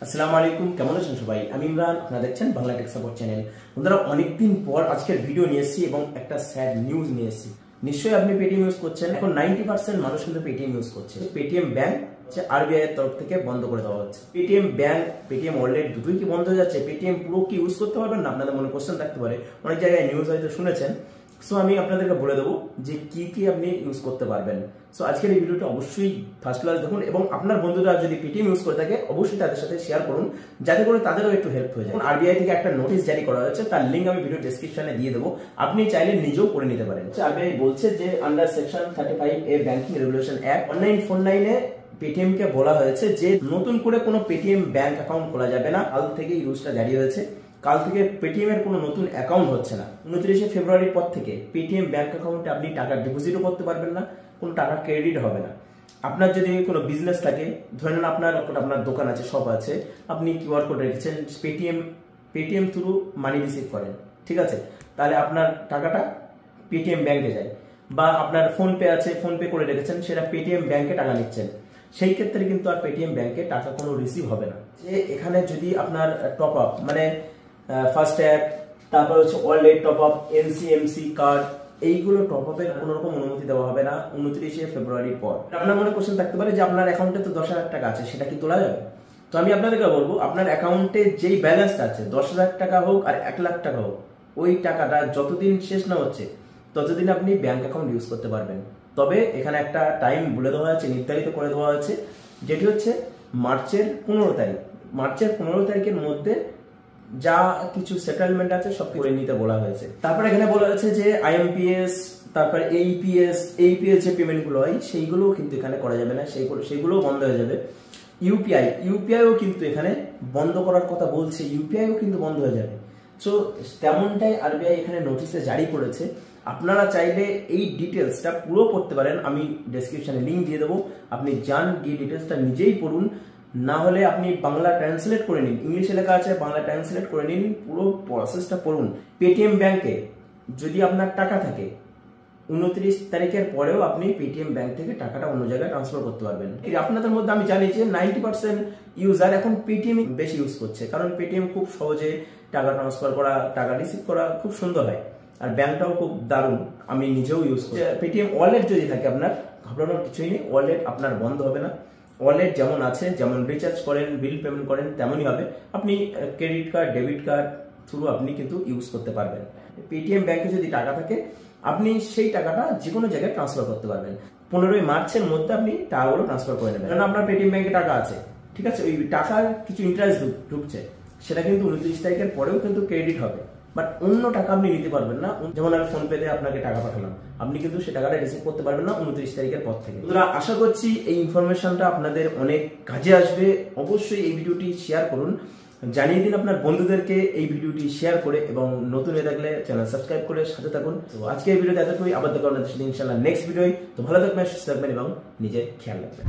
আসসালামু আলাইকুম, কেমন আছেন সবাই? আমি ইমরান, আপনারা দেখছেন বাংলা টেক সাপোর্ট চ্যানেল। বন্ধুরা, অনেকদিন পর আজকের ভিডিও নিয়ে এসেছি এবং একটা স্যাড নিউজ নিয়ে এসেছি। নিশ্চয়ই আপনি পেটিএম ইউজ করছেন। এখন 90% মানুষ কিন্তু পেটিএম ইউজ করছে। পেটিএম ব্যাংক আরবিআই এর তরফ থেকে বন্ধ করে দেওয়া হচ্ছে। পেটিএম ব্যাংক, পেটিএম ওয়ালেট দুটোই কি বন্ধ হয়ে যাচ্ছে? পেটিএম পুরো কি ইউজ করতে পারবেন না? আপনাদের মনে কোশ্চেন থাকতে পারে, অনেক জায়গায় নিউজ হয়তো শুনেছেন। সো আমি আপনাদেরকে বলে দেবো যে কি কি আপনি ইউজ করতে পারবেন। সো আজকের এই ভিডিওটা অবশ্যই ফার্স্ট ক্লাস দেখুন এবং আপনার বন্ধুরা যদি পেটিএম ইউজ করে থাকে অবশ্যই তাদের সাথে শেয়ার করুন, যাতে করে তাদেরও একটু হেল্প হয়ে যায়। আরবিআই থেকে একটা নোটিশ জারি করা হয়েছে, তার লিঙ্ক আমি ভিডিও ডেসক্রিপশনে দিয়ে দেবো, আপনি চাইলে নিজেও করে নিতে পারেন। আরবিআই বলছে যে under section 35A banking regulation act online phone লাইনে পেটিএম কে বলা হয়েছে যে নতুন করে কোনো পেটিএম ব্যাংক অ্যাকাউন্ট খোলা যাবে না। কাল থেকে এই রুলসটা জারি হয়েছে। কাল থেকে পেটিএম এর কোনো নতুন অ্যাকাউন্ট হচ্ছে না। 29শে ফেব্রুয়ারির পর থেকে পেটিএম ব্যাংক অ্যাকাউন্টে আপনি টাকা ডিপোজিটও করতে পারবেন না, কোনো টাকা ক্রেডিট হবে না। আপনার যদি কোনো বিজনেস থাকে, ধরে নেন আপনার দোকান আছে, শপ আছে, আপনি কিউআর কোড রেখেছেন, পেটিএম থ্রু মানি রিসিভ করেন, ঠিক আছে, তাহলে আপনার টাকাটা পেটিএম ব্যাংকে যায়। বা আপনার ফোনপে আছে, ফোনপে করে রেখেছেন, সেটা পেটিএম ব্যাংকে টাকা নিচ্ছেন, সেই ক্ষেত্রে কিন্তু আর পেটিএম ব্যাংকে টাকা কোনো রিসিভ হবে না। যে এখানে যদি আপনার টপ আপ মানে ফার্স্ট ট্যাগ, তারপর হচ্ছে ওয়ালেট টপ আপ, এনসিএমসি কার্ড, এইগুলো টপ আপের কোনো রকম অনুমতি দেওয়া হবে না 29শে ফেব্রুয়ারির পর। আপনার মনে কোশ্চেন থাকতে পারে যে আপনার অ্যাকাউন্টে তো 10,000 টাকা আছে, সেটা কি তোলা যাবে? তো আমি আপনাদেরকে বলবো, আপনার অ্যাকাউন্টে যেই ব্যালেন্সটা আছে, 10,000 টাকা হোক আর 1,00,000 টাকা হোক, ওই টাকাটা যতদিন শেষ না হচ্ছে ততদিন আপনি ব্যাংক অ্যাকাউন্ট ইউজ করতে পারবেন। তবে এখানে একটা টাইম বলে দেওয়া আছে, নির্ধারিত করে দেওয়া হয়েছে, যেটি হচ্ছে মার্চের 15 তারিখ। মার্চের 15 তারিখের মধ্যে যা কিছু সেটেলমেন্ট আছে সব করে নিতে বলা হয়েছে। তারপর এখানে বলা হয়েছে যে আইএমপিএস, তারপর এইপিএস যে পেমেন্ট গুলো হয় সেইগুলো কিন্তু এখানে করা যাবে না, সেইগুলো বন্ধ হয়ে যাবে। ইউপিআইও কিন্তু এখানে বন্ধ করার কথা বলছে, ইউপিআইও কিন্তু বন্ধ হয়ে যাবে। সো তেমনটাই আরবিআই এখানে নোটিশে জারি করেছে। আপনারা চাইলে এই ডিটেলসটা পুরো পড়তে পারেন, আমি ডেসক্রিপশনে লিঙ্ক দিয়ে দেবো, আপনি যান, গিয়ে ডিটেলসটা নিজেই পড়ুন। না হলে আপনি বাংলা ট্রান্সলেট করে নিন, ইংলিশে লেখা আছে, বাংলা ট্রান্সলেট করে নিন, পুরো প্রসেসটা পড়ুন। পেটিএম ব্যাংকে যদি আপনার টাকা থাকে, 29 তারিখের পরেও আপনি পেটিএম ব্যাংক থেকে টাকাটা অন্য জায়গায় ট্রান্সফার করতে পারবেন। আপনাদের মধ্যে আমি জানি যে 90% ইউজার এখন পেটিএম বেশি ইউজ করছে, কারণ পেটিএম খুব সহজে টাকা ট্রান্সফার করা, টাকা রিসিভ করা খুব সুন্দর হয়, আর ব্যাংকটাও খুব দারুণ, আমি নিজেও ইউজ করি। পেটিএম ওয়ালেট যদি থাকে, আপনার ঘাবড়ানোর কিছুই নেই, ওয়ালেট আপনার বন্ধ হবে না। ওয়ালেট যেমন আছে, যেমন রিচার্জ করেন, বিল পেমেন্ট করেন, তেমনই হবে। আপনি credit card, debit card through আপনি কিন্তু ইউজ করতে পারবেন। পেটিএম ব্যাংকে যদি টাকা থাকে, আপনি সেই টাকাটা যে কোনো জায়গায় ট্রান্সফার করতে পারবেন। 15ই মার্চের মধ্যে আপনি টাকাগুলো ট্রান্সফার করে নেবেন। কারণ আপনার পেটিএম ব্যাংকে টাকা আছে, ঠিক আছে, ওই টাকার কিছু ইন্টারেস্ট ঢুকছে, সেটা কিন্তু 29 তারিখের পরেও কিন্তু ক্রেডিট হবে। বাট অন্য টাকা আপনি নিতে পারবেন না। যেমন আমি ফোন পেতে আপনাকে টাকা পাঠালাম, আপনি কিন্তু সে টাকাটা রিসিভ করতে পারবেন না 29 তারিখের পর থেকে। আশা করছি এই ইনফরমেশনটা আপনাদের অনেক কাজে আসবে। অবশ্যই এই ভিডিওটি শেয়ার করুন, জানিয়ে দিন আপনার বন্ধুদেরকে এই ভিডিওটি শেয়ার করে, এবং নতুন হয়ে থাকলে চ্যানেল সাবস্ক্রাইব করে সাথে থাকুন। তো আজকে এই ভিডিওতে এতটুকুই, আবার দেখা হবে ইনশাআল্লাহ নেক্সট ভিডিও। তো ভালো থাকবেন, সুস্থ থাকবেন এবং নিজের খেয়াল রাখবেন।